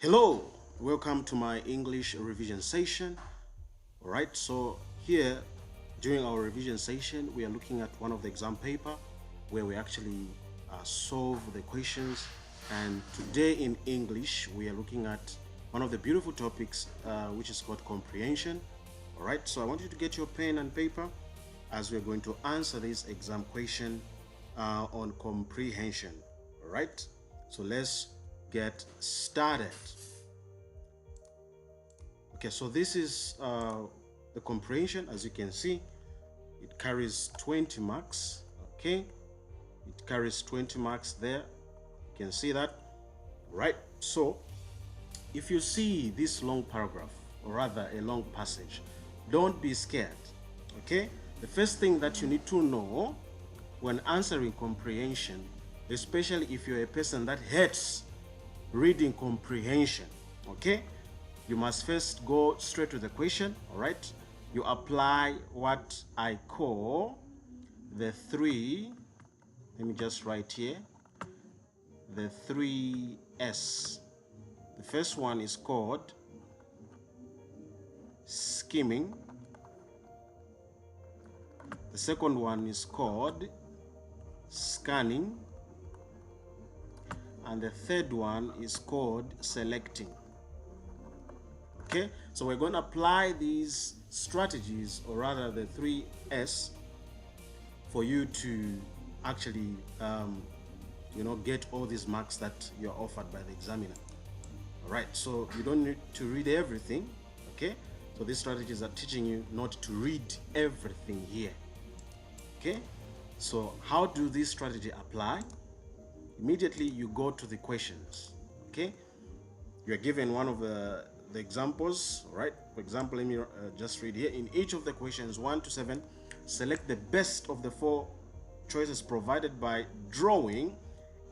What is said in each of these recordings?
Hello, welcome to my English revision session. All right, so here during our revision session, we are looking at one of the exam paper where we actually solve the questions. And today in English, we are looking at one of the beautiful topics which is called comprehension. All right, so I want you to get your pen and paper as we're going to answer this exam question on comprehension. All right, so let's get started. Okay, so this is the comprehension. As you can see, it carries 20 marks. Okay, it carries 20 marks there. You can see that, right? So if you see this long paragraph, or rather a long passage, don't be scared. Okay, the first thing that you need to know when answering comprehension, especially if you're a person that hates reading comprehension, okay, you must first go straight to the question. All right, you apply what I call the three, let me just write here, the 3S. The first one is called skimming. The second one is called scanning, and the third one is called selecting. Okay, so we're going to apply these strategies, or rather the 3S, for you to actually get all these marks that you're offered by the examiner. All right, so you don't need to read everything. Okay, so these strategies are teaching you not to read everything here. Okay, so how do this strategy apply? Immediately you go to the questions. Okay, you're given one of the examples, right? For example, let me just read here. In each of the questions 1 to 7, select the best of the 4 choices provided by drawing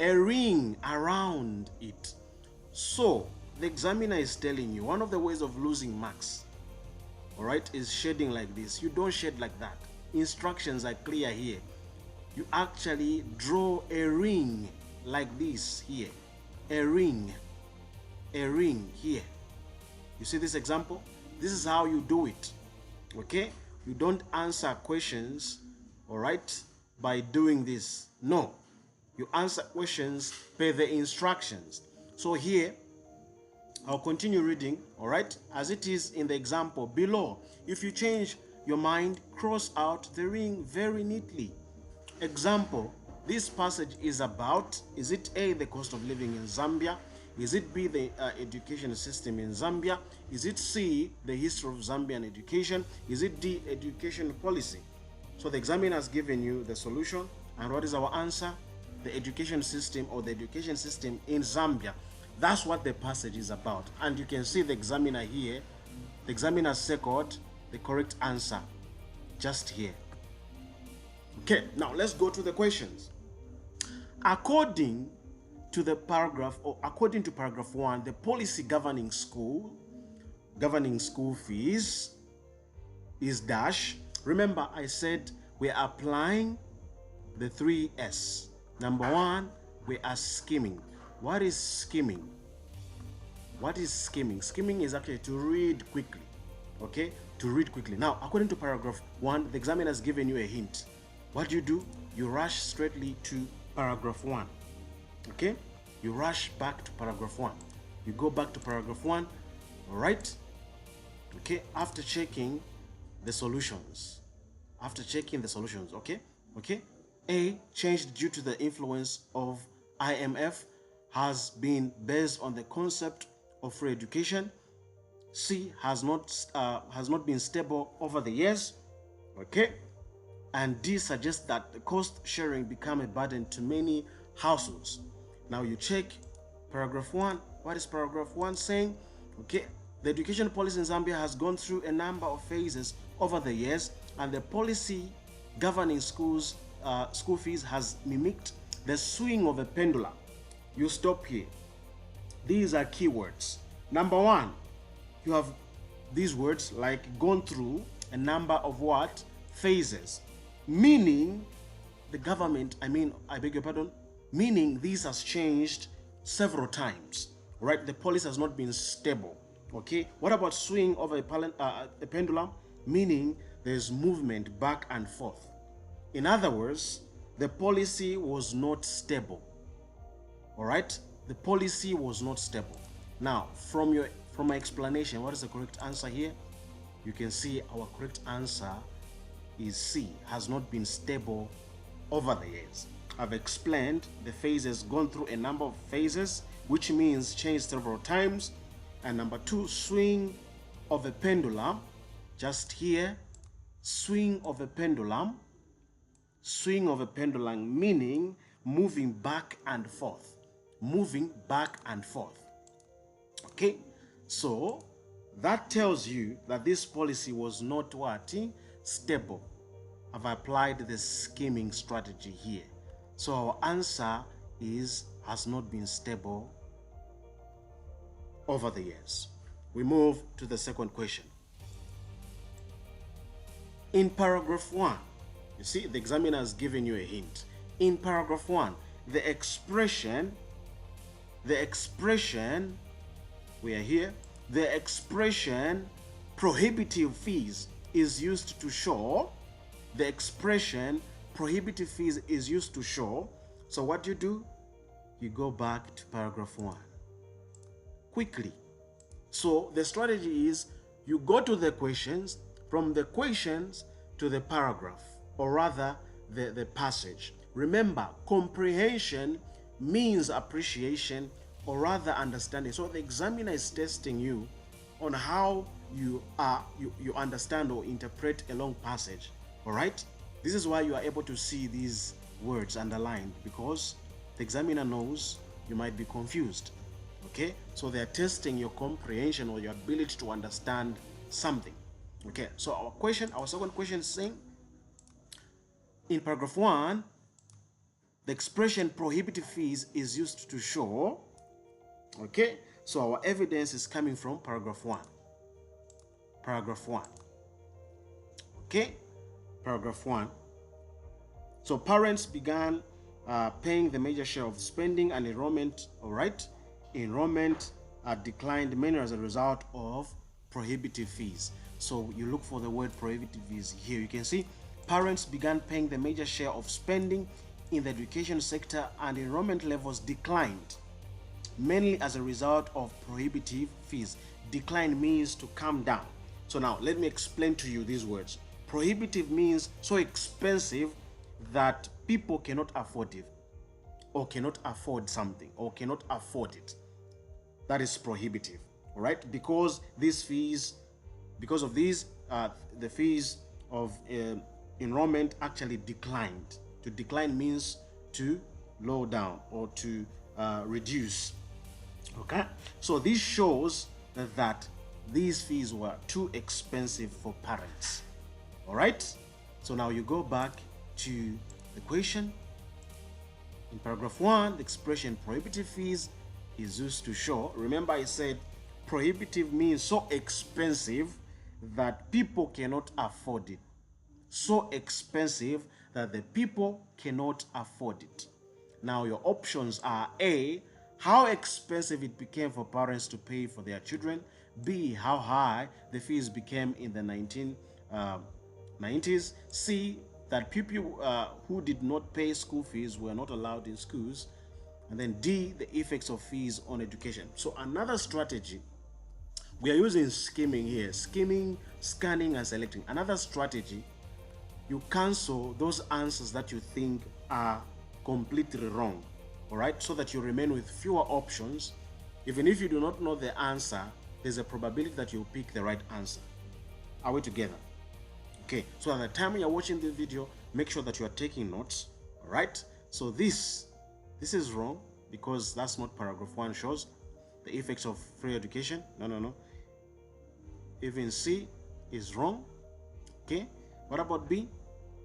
a ring around it. So the examiner is telling you one of the ways of losing marks, all right, is shading like this. You don't shade like that. Instructions are clear here. You actually draw a ring like this here, a ring here. You see this example? This is how you do it. Okay, you don't answer questions, all right, by doing this. No, you answer questions per the instructions. So here I'll continue reading, all right, as it is in the example below. If you change your mind, cross out the ring very neatly. Example, this passage is about, is it A, the cost of living in Zambia? Is it B, the education system in Zambia? Is it C, the history of Zambian education? Is it D, education policy? So the examiner has given you the solution, and what is our answer? The education system, or the education system in Zambia. That's what the passage is about. And you can see the examiner here. The examiner circled the correct answer just here. Okay, now let's go to the questions. According to paragraph 1, the policy governing school fees is dash. Remember, I said we're applying the 3S. Number 1, we are skimming. What is skimming? What is skimming? Skimming is actually to read quickly. Okay, to read quickly. Now, according to paragraph 1, the examiner has given you a hint. What do? You rush straightly to paragraph 1. Okay, you rush back to paragraph 1. You go back to paragraph 1. All right. Okay, after checking the solutions. Okay. A, changed due to the influence of IMF, has been based on the concept of free education. C, has not been stable over the years. Okay. And D, suggests that the cost sharing become a burden to many households. Now you check paragraph 1. What is paragraph 1 saying? Okay, the education policy in Zambia has gone through a number of phases over the years, and the policy governing school fees has mimicked the swing of a pendulum. You stop here. These are keywords. Number 1, you have these words like gone through a number of what? Phases. Meaning the government, I beg your pardon, meaning this has changed several times. right? The policy has not been stable. Okay, what about swing of a pendulum? Meaning there's movement back and forth. In other words, the policy was not stable. All right, the policy was not stable. Now, from my explanation, what is the correct answer here? You can see our correct answer is C, has not been stable over the years. I've explained the phases, gone through a number of phases, which means changed several times. And number 2, swing of a pendulum, just here, swing of a pendulum, meaning moving back and forth, Okay, so that tells you that this policy was not what? Stable. I've applied the scheming strategy here. So our answer is has not been stable over the years. We move to the second question. In paragraph 1, you see the examiner has given you a hint. In paragraph 1, the expression, we are here, the expression prohibitive fees is used to show, the expression prohibitive fees is used to show. So what do? You go back to paragraph 1 quickly. So the strategy is you go to the questions, from the questions to the paragraph, or rather the passage. Remember, comprehension means appreciation, or rather understanding. So the examiner is testing you on how you understand or interpret a long passage. All right, this is why you are able to see these words underlined, because the examiner knows you might be confused. Okay, so they are testing your comprehension or your ability to understand something. Okay, so our second question is saying, in paragraph 1, the expression prohibitive fees is used to show. Okay, so our evidence is coming from paragraph 1. Okay, paragraph 1. So parents began paying the major share of spending, and enrollment, all right, enrollment declined mainly as a result of prohibitive fees. So you look for the word prohibitive fees here. You can see parents began paying the major share of spending in the education sector, and enrollment levels declined mainly as a result of prohibitive fees. Decline means to come down. So now let me explain to you these words. Prohibitive means so expensive that people cannot afford it, or cannot afford something, or cannot afford it. That is prohibitive. All right, because these fees, because of these, the fees of enrollment actually declined. To decline means to low down or to reduce. Okay, so this shows that these fees were too expensive for parents. All right, so now you go back to the question. In paragraph 1, the expression prohibitive fees is used to show. Remember, I said prohibitive means so expensive that people cannot afford it. So expensive that the people cannot afford it. Now your options are A, how expensive it became for parents to pay for their children. B, how high the fees became in the 1990s. C, that people who did not pay school fees were not allowed in schools. And then D, the effects of fees on education. So another strategy, we are using skimming here. Skimming, scanning, and selecting. Another strategy, you cancel those answers that you think are completely wrong. All right, so that you remain with fewer options. Even if you do not know the answer, there's a probability that you'll pick the right answer. Are we together? Okay, so at the time you're watching this video, make sure that you are taking notes. All right, so this is wrong, because that's not paragraph 1 shows. The effects of free education, no. Even C is wrong. Okay, what about B?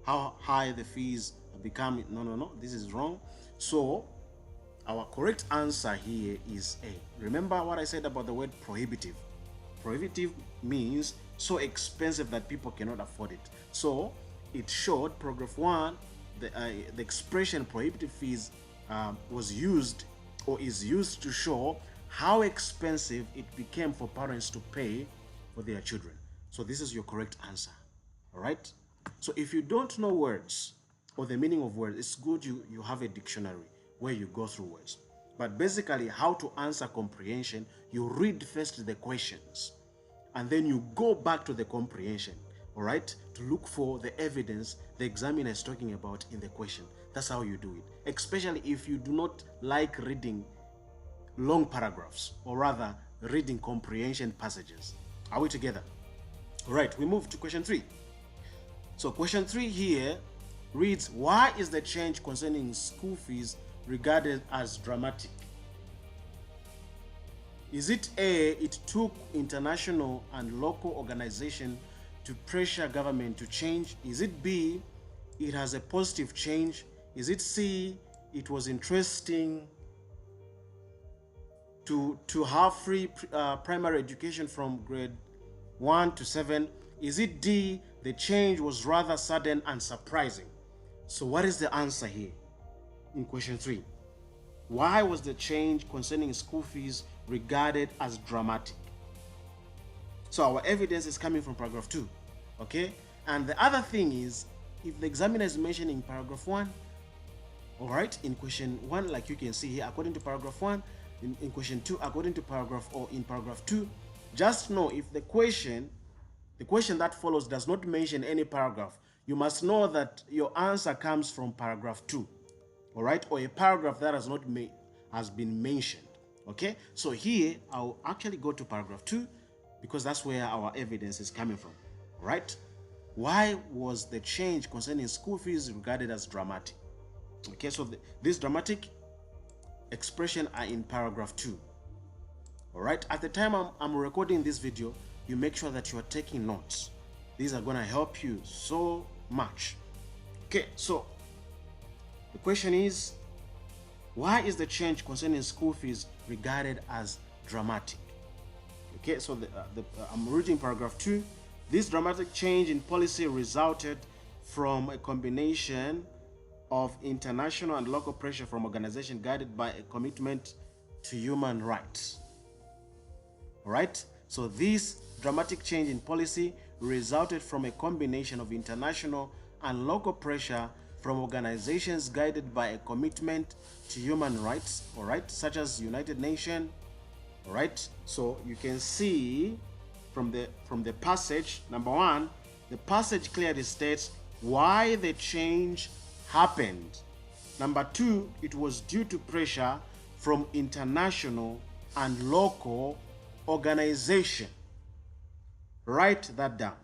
How high the fees become, no, this is wrong. So our correct answer here is A. Remember what I said about the word prohibitive. Prohibitive means so expensive that people cannot afford it. So it showed paragraph 1, the expression prohibitive fees was used or is used to show how expensive it became for parents to pay for their children. So this is your correct answer. All right? So if you don't know words or the meaning of words, it's good you have a dictionary where you go through words. But basically, how to answer comprehension, you read first the questions and then you go back to the comprehension, all right, to look for the evidence the examiner is talking about in the question. That's how you do it, especially if you do not like reading long paragraphs, or rather reading comprehension passages. Are we together? All right, we move to question 3. So question 3 here reads, why is the change concerning school fees regarded as dramatic? Is it A, it took international and local organization to pressure government to change? Is it B, it has a positive change? Is it C, it was interesting to have free primary education from grade 1 to 7? Is it D, the change was rather sudden and surprising? So what is the answer here in question 3? Why was the change concerning school fees regarded as dramatic? So our evidence is coming from paragraph 2, okay? And the other thing is, if the examiner is mentioning paragraph 1, all right, in question 1, like you can see here, according to paragraph 1, in question 2, according to paragraph, or in paragraph 2, just know if the question that follows does not mention any paragraph, you must know that your answer comes from paragraph 2. All right, or a paragraph that has been mentioned. Okay, so here I'll actually go to paragraph 2 because that's where our evidence is coming from. All right, why was the change concerning school fees regarded as dramatic? Okay, so this dramatic expression are in paragraph 2. All right, at the time I'm recording this video, you make sure that you are taking notes. These are going to help you so much. Okay, so the question is, why is the change concerning school fees regarded as dramatic? Okay, so I'm reading paragraph 2. This dramatic change in policy resulted from a combination of international and local pressure from organizations guided by a commitment to human rights. All right, so this dramatic change in policy resulted from a combination of international and local pressure from organizations guided by a commitment to human rights, all right, such as United Nations. All right, so you can see from the passage, number 1, the passage clearly states why the change happened. Number 2, it was due to pressure from international and local organization. Write that down.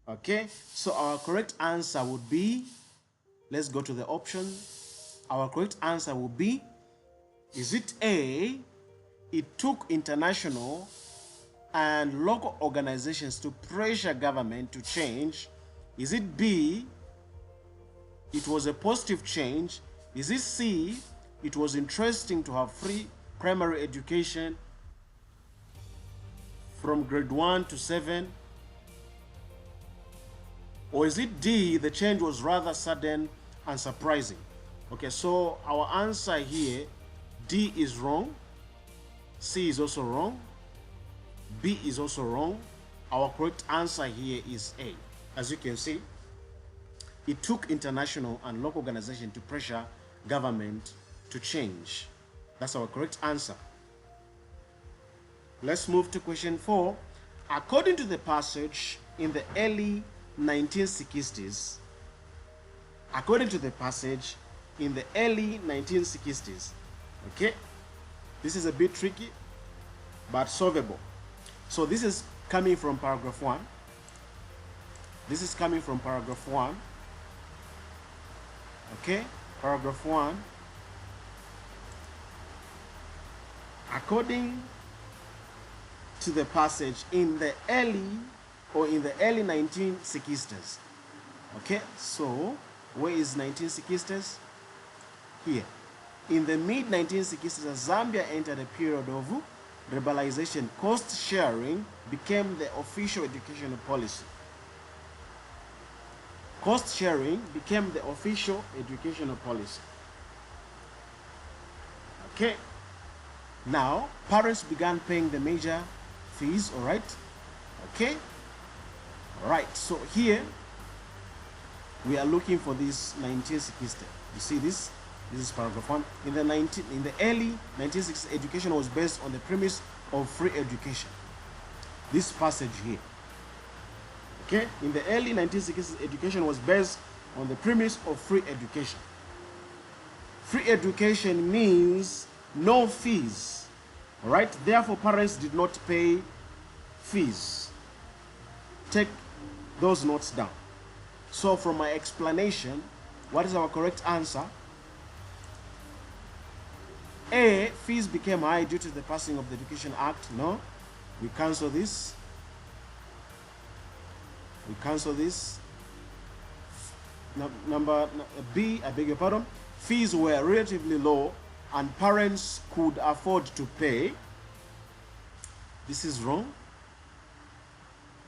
Okay, so our correct answer would be, let's go to the option. Our correct answer will be, is it A, it took international and local organizations to pressure government to change? Is it B, it was a positive change? Is it C, it was interesting to have free primary education from grade 1 to 7? Or is it D, the change was rather sudden and surprising? Okay, so our answer here, D is wrong, C is also wrong, B is also wrong. Our correct answer here is A. As you can see, it took international and local organization to pressure government to change. That's our correct answer. Let's move to question 4. According to the passage in the early 1960s, according to the passage in the early 1960s, okay, this is a bit tricky but solvable. So this is coming from paragraph 1. This is coming from paragraph 1. Okay, paragraph 1. According to the passage in the early 1960s. Okay, so where is 1960s? Here. In the mid-1960s, Zambia entered a period of liberalization. Cost sharing became the official educational policy. Cost sharing became the official educational policy. Okay. Now, parents began paying the major fees, all right? Okay? All right, so here we are looking for this 1960. You see this? This is paragraph 1. In the early 1960s, education was based on the premise of free education. This passage here. Okay? In the early 1960s, education was based on the premise of free education. Free education means no fees. All right? Therefore, parents did not pay fees. Take those notes down. So from my explanation, what is our correct answer? A, fees became high due to the passing of the Education Act. No. We cancel this. We cancel this. Number B, I beg your pardon. Fees were relatively low and parents could afford to pay. This is wrong.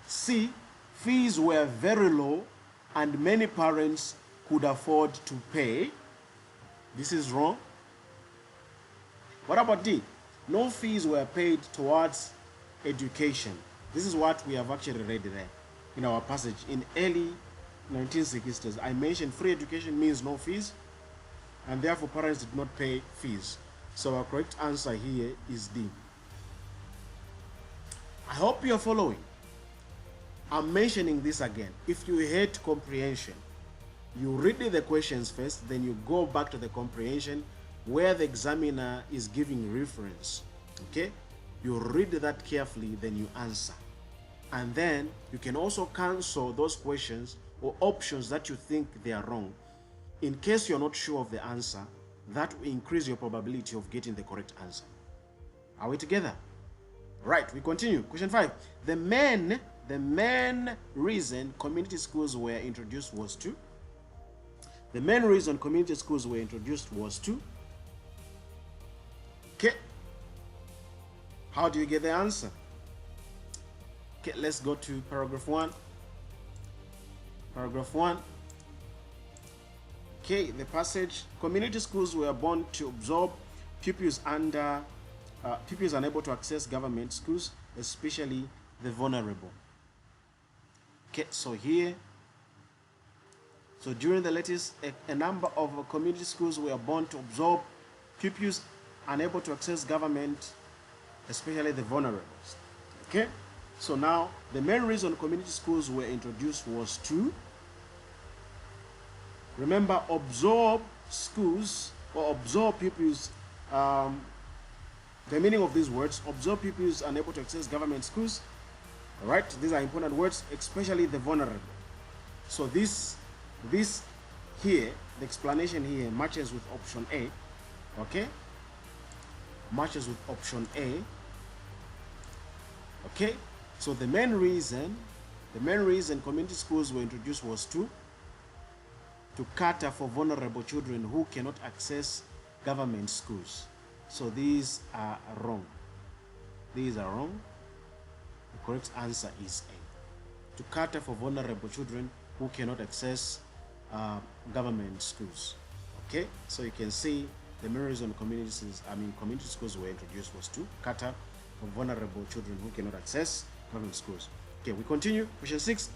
C, fees were very low and many parents could afford to pay. This is wrong. What about D? No fees were paid towards education. This is what we have actually read there in our passage. In early 1960s, I mentioned free education means no fees, and therefore parents did not pay fees. So our correct answer here is D. I hope you're following. I'm mentioning this again. If you hate comprehension, you read the questions first, then you go back to the comprehension where the examiner is giving reference. Okay? You read that carefully, then you answer. And then you can also cancel those questions or options that you think they are wrong. In case you're not sure of the answer, that will increase your probability of getting the correct answer. Are we together? Right, we continue. Question 5. The main reason community schools were introduced was to. The main reason community schools were introduced was to. Okay. How do you get the answer? Okay, let's go to paragraph 1. Paragraph 1. Okay, the passage. Community schools were born to absorb pupils unable to access government schools, especially the vulnerable. Okay, so here, so during the latest, a number of community schools were born to absorb pupils unable to access government, especially the vulnerable. Okay, so now the main reason community schools were introduced was to, remember, absorb schools or absorb pupils. The meaning of these words: absorb pupils unable to access government schools. All right, these are important words, especially the vulnerable. So this here, the explanation here matches with option A. Okay, matches with option A. Okay, so the main reason community schools were introduced was to cater for vulnerable children who cannot access government schools. So these are wrong. These are wrong. The correct answer is A. To cater for vulnerable children who cannot access government schools. Okay, so you can see the main reason community schools were introduced was to cater for vulnerable children who cannot access government schools. Okay, we continue. Question 6.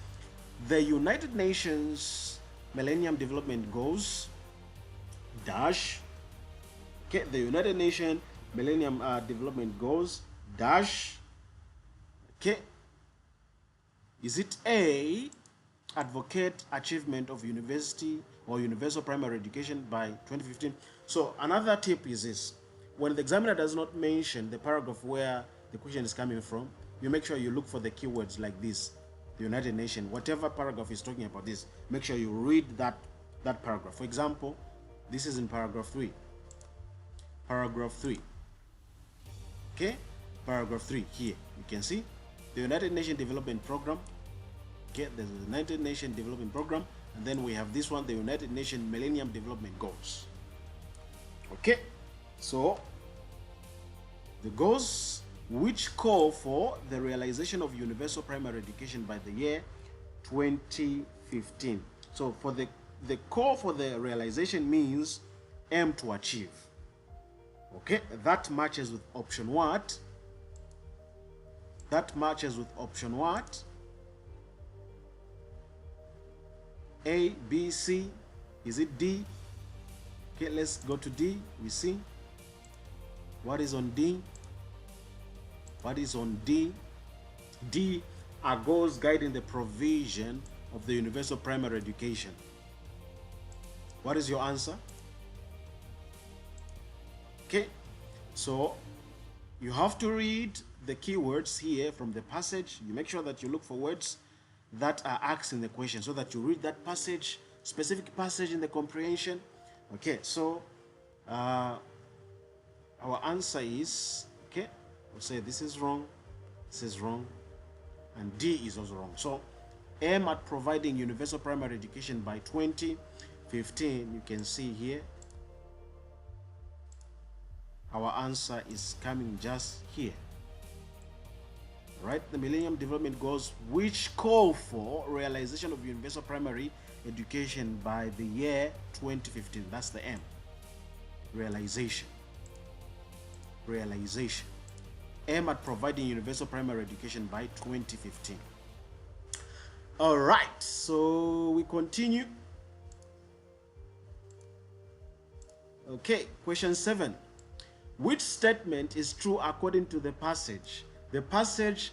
The United Nations Millennium Development Goals dash. Okay, the United Nations Millennium Development Goals dash. Okay, is it A, advocate achievement of university or universal primary education by 2015? So another tip is this: when the examiner does not mention the paragraph where the question is coming from, you make sure you look for the keywords like this, the United Nations, whatever paragraph is talking about this, make sure you read that paragraph. For example, this is in paragraph 3. Paragraph 3. Okay, paragraph 3 here, you can see the United Nations Development Program. Okay, there's the United Nations Development Program, and then we have this one, the United Nations Millennium Development Goals. Okay, so the goals which call for the realization of universal primary education by the year 2015. So for the call for the realization means aim to achieve. Okay, that matches with option what? That matches with option what? A, B, C. Is it D? Okay, let's go to D. We see what is on D. What is on D? D are goals guiding the provision of the universal primary education. What is your answer? Okay, so you have to read the keywords here from the passage. You make sure that you look for words that are asked in the question so that you read that passage, specific passage in the comprehension. Okay, so our answer is, okay, we'll say this is wrong, and D is also wrong. So aim at providing universal primary education by 2015, you can see here, our answer is coming just here. Right, the Millennium Development Goals, which call for realization of universal primary education by the year 2015. That's the M. Realization. Aim at providing universal primary education by 2015. All right, so we continue. Okay, question 7. Which statement is true according to the passage? The passage,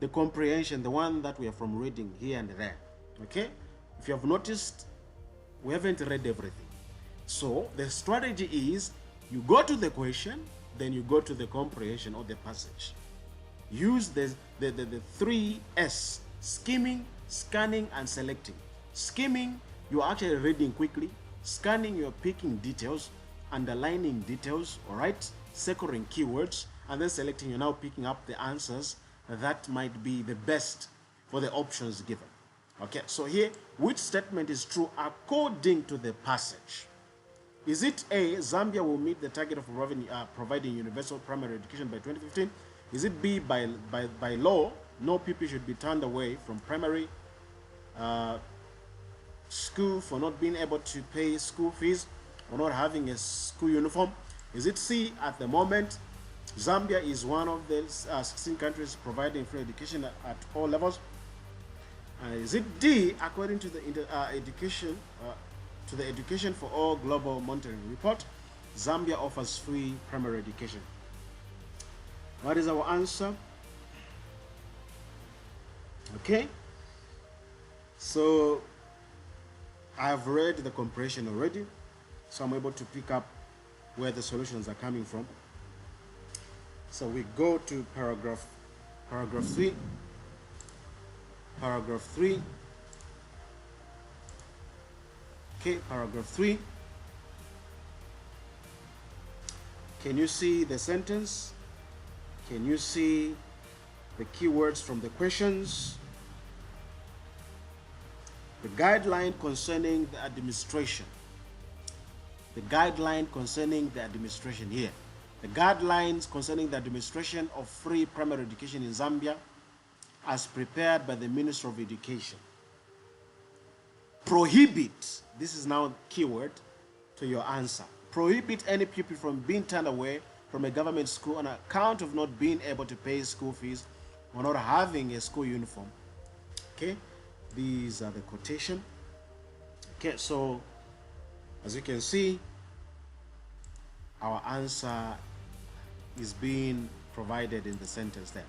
the comprehension, the one that we are from reading here and there. Okay? If you have noticed, we haven't read everything. So the strategy is you go to the question, then you go to the comprehension or the passage. Use the 3S: skimming, scanning, and selecting. Skimming, you're actually reading quickly. Scanning, you're picking details, underlining details, all right, circling keywords, and then selecting, you're now picking up the answers that might be the best for the options given. Okay, so here, which statement is true according to the passage? Is it A, Zambia will meet the target of providing universal primary education by 2015? Is it B, by law, no pupil should be turned away from primary school for not being able to pay school fees or not having a school uniform? Is it C, at the moment, Zambia is one of the 16 countries providing free education at all levels? Is it D, according to the Education for All Global Monitoring Report, Zambia offers free primary education? What is our answer? Okay, so I've read the comprehension already, so I'm able to pick up where the solutions are coming from. So we go to paragraph 3. Paragraph 3. Okay, paragraph 3. Can you see the sentence? Can you see the keywords from the questions? The guideline concerning the administration. The guideline concerning the administration here. The guidelines concerning the administration of free primary education in Zambia as prepared by the Minister of Education. Prohibit, this is now keyword to your answer. Prohibit any pupil from being turned away from a government school on account of not being able to pay school fees or not having a school uniform. Okay, these are the quotation. Okay, so as you can see, our answer is being provided in the sentence there.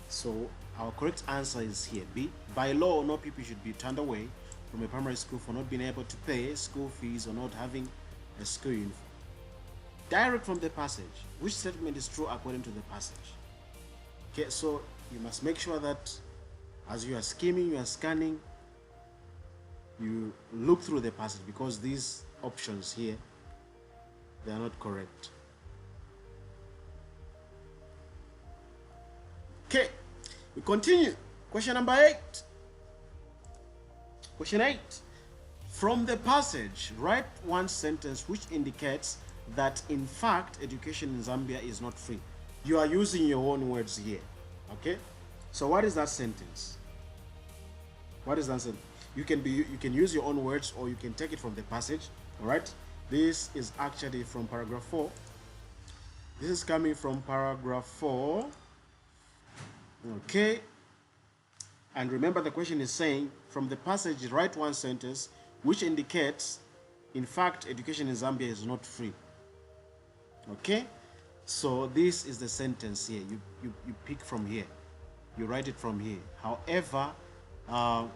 So our correct answer is here, B. By law, no pupil should be turned away from a primary school for not being able to pay school fees or not having a school uniform. Direct from the passage, which statement is true according to the passage? Okay, so you must make sure that as you are skimming, you are scanning, you look through the passage, because these options here, they are not correct. Okay, we continue. Question number 8. Question 8. From the passage, write one sentence which indicates that in fact education in Zambia is not free. You are using your own words here. Okay, so what is that sentence? What is that sentence? You can use your own words, or you can take it from the passage. All right, this is actually from paragraph 4. This is coming from paragraph 4. Okay. And remember, the question is saying, from the passage, write one sentence which indicates, in fact, education in Zambia is not free. Okay? So this is the sentence here. You pick from here. You write it from here. However,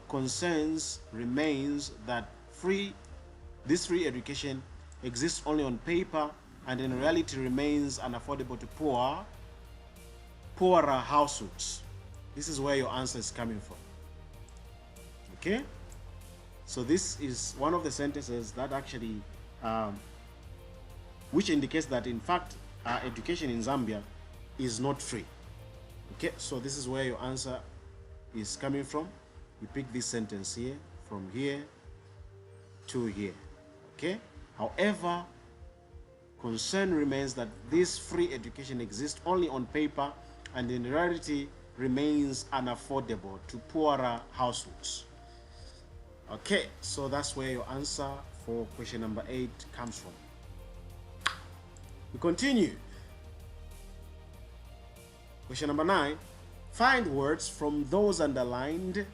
concerns remains that this free education exists only on paper and in reality remains unaffordable to poorer households. This is where your answer is coming from. Okay? So this is one of the sentences that actually, which indicates that in fact, education in Zambia is not free. Okay, so this is where your answer is coming from. You pick this sentence here, from here to here. Okay? However, concern remains that this free education exists only on paper and in reality remains unaffordable to poorer households. Okay, so that's where your answer for question number 8 comes from. We continue. Question number 9. Find words from those underlined.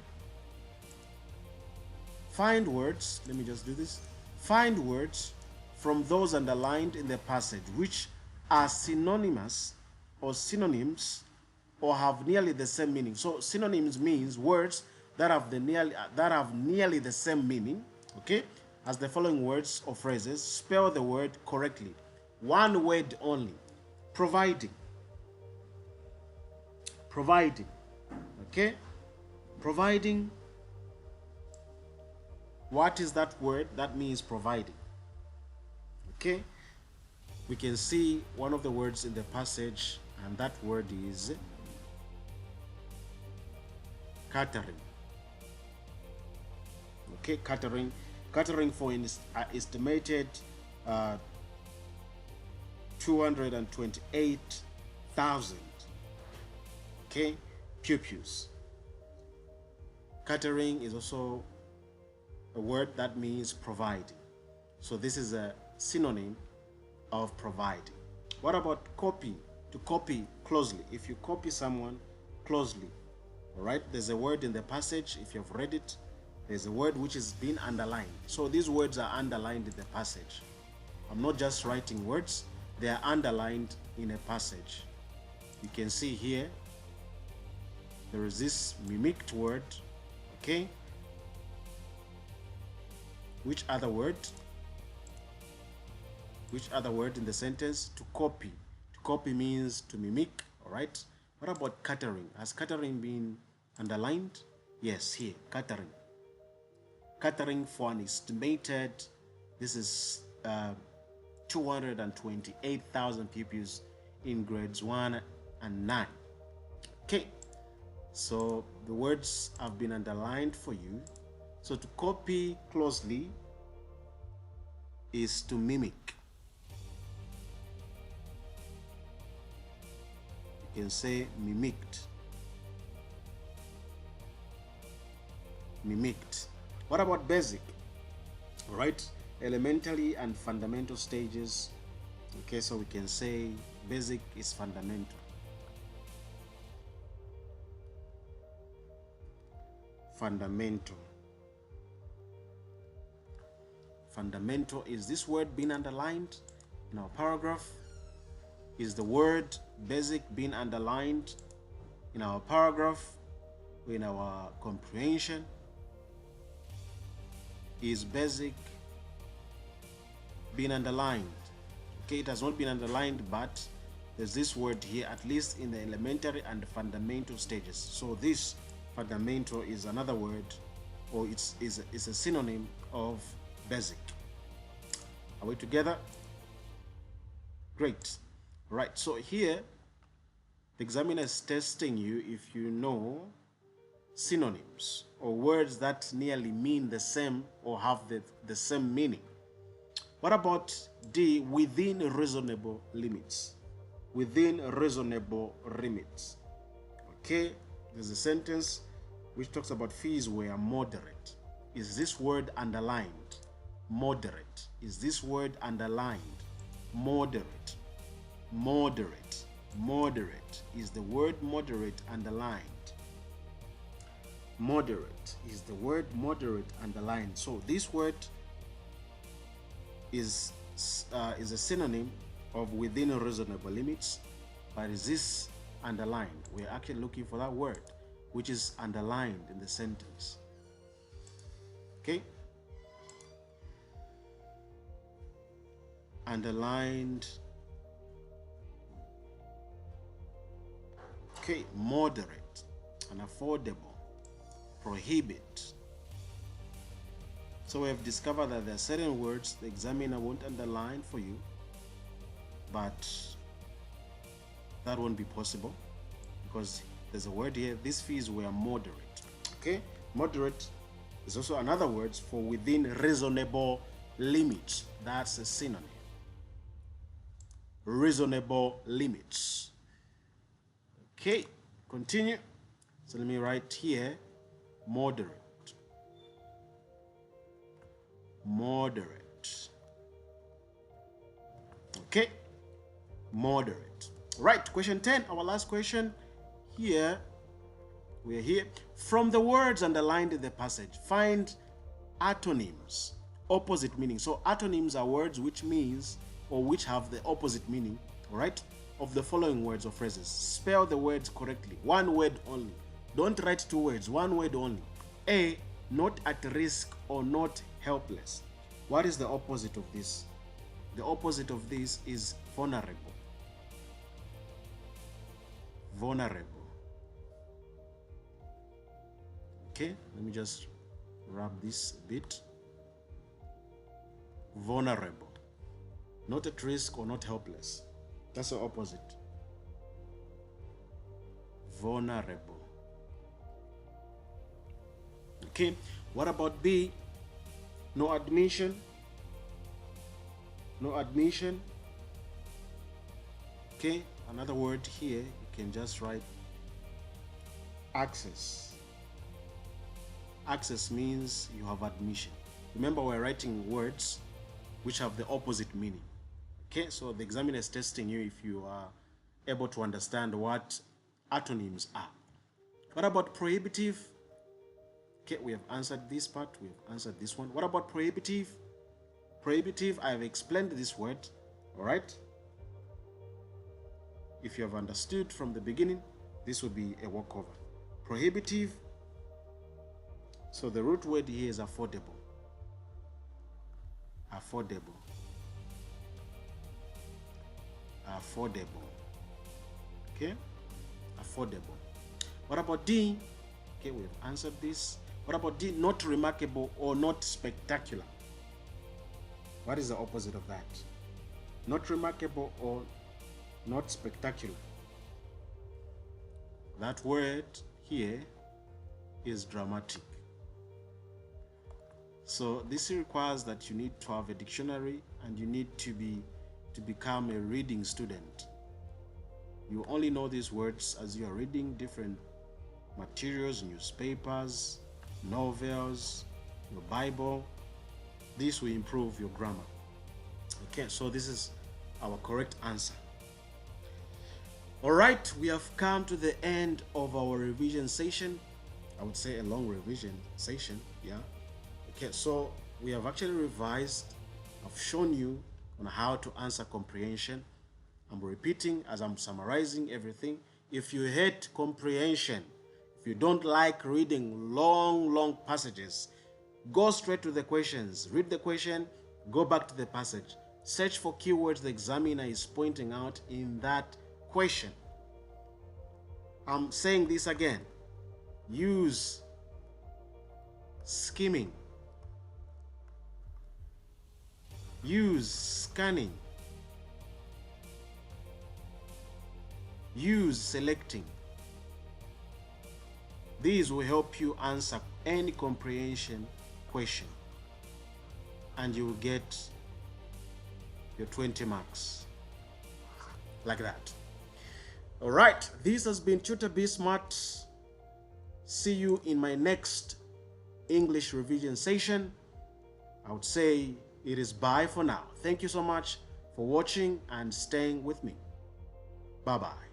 Find words, let me just do this. Find words from those underlined in the passage which are synonymous or synonyms or have nearly the same meaning. So synonyms means words that have nearly the same meaning, okay, as the following words or phrases. Spell the word correctly. One word only. Providing. Providing. Okay? Providing. What is that word? That means providing. Okay? We can see one of the words in the passage, and that word is catering. Okay, catering. Catering for estimated 228,000. Okay, pupils. Catering is also a word that means providing. So this is a synonym of providing. What about copy? To copy closely. If you copy someone closely, all right, there's a word in the passage. If you've read it, there's a word which is being underlined. So these words are underlined in the passage. I'm not just writing words, they are underlined in a passage. You can see here, there is this mimicked word, okay? Which other word? Which other word in the sentence? To copy. To copy means to mimic, all right? What about catering? Has catering been underlined? Yes, here, catering. Catering for an estimated, this is 228,000 pupils in grades 1 and 9. Okay, so the words have been underlined for you. So to copy closely is to mimic. You can say mimicked. Mimicked. What about basic? All right, elementary and fundamental stages. Okay, so we can say basic is fundamental. Fundamental. Fundamental. Is this word being underlined in our paragraph? Is the word basic being underlined in our paragraph, in our comprehension? Is basic being underlined? Okay, it has not been underlined, but there's this word here, at least in the elementary and fundamental stages. So this fundamental is another word, or it's a synonym of basic. Are we together? Great. Right, so here the examiner is testing you if you know synonyms or words that nearly mean the same or have the same meaning. What about D, within reasonable limits? Within reasonable limits. Okay, there's a sentence which talks about fees were moderate. Is this word underlined? Moderate. Is this word underlined? Moderate. Moderate. Moderate is the word moderate underlined. Moderate is the word moderate underlined. So this word is a synonym of within reasonable limits, but is this underlined? We're actually looking for that word which is underlined in the sentence. Okay? Underlined. Okay, moderate and affordable. Prohibit. So we have discovered that there are certain words the examiner won't underline for you, but that won't be possible because there's a word here. These fees were moderate. Okay, moderate is also another word for within reasonable limits. That's a synonym. Reasonable limits. Okay, continue. So let me write here moderate. Moderate. Okay, moderate. Right, question 10, our last question. Here, we're here. From the words underlined in the passage, find antonyms, opposite meaning. So antonyms are words which means or which have the opposite meaning, all right, of the following words or phrases. Spell the words correctly. One word only. Don't write two words, one word only. A, not at risk or not helpless. What is the opposite of this? The opposite of this is vulnerable. Vulnerable. Okay, let me just wrap this a bit. Vulnerable. Not at risk or not helpless. That's the opposite. Vulnerable. Okay, what about B? No admission. No admission. Okay, another word here, you can just write access. Access means you have admission. Remember, we're writing words which have the opposite meaning. Okay, so the examiner is testing you if you are able to understand what antonyms are. What about prohibitive? Okay, we have answered this part, we have answered this one. What about prohibitive? Prohibitive, I have explained this word, all right? If you have understood from the beginning, this would be a walkover. Prohibitive, so the root word here is affordable. Affordable. Affordable. Okay? Affordable. What about D? Okay, we have answered this. What about D? Not remarkable or not spectacular. What is the opposite of that? Not remarkable or not spectacular. That word here is dramatic. So this requires that you need to have a dictionary and you need to become a reading student. You only know these words as you are reading different materials, newspapers, novels, your Bible. This will improve your grammar. Okay, so this is our correct answer. All right, we have come to the end of our revision session. I would say a long revision session, yeah. Okay, so we have actually revised. I've shown you on how to answer comprehension. I'm repeating as I'm summarizing everything. If you hate comprehension, if you don't like reading long passages, go straight to the questions. Read the question, go back to the passage. Search for keywords the examiner is pointing out in that question. I'm saying this again. Use skimming. Use scanning. Use selecting. These will help you answer any comprehension question and you will get your 20 marks like that. All right, this has been Tutor Be Smart. See you in my next English revision session. I would say it is bye for now. Thank you so much for watching and staying with me. Bye-bye.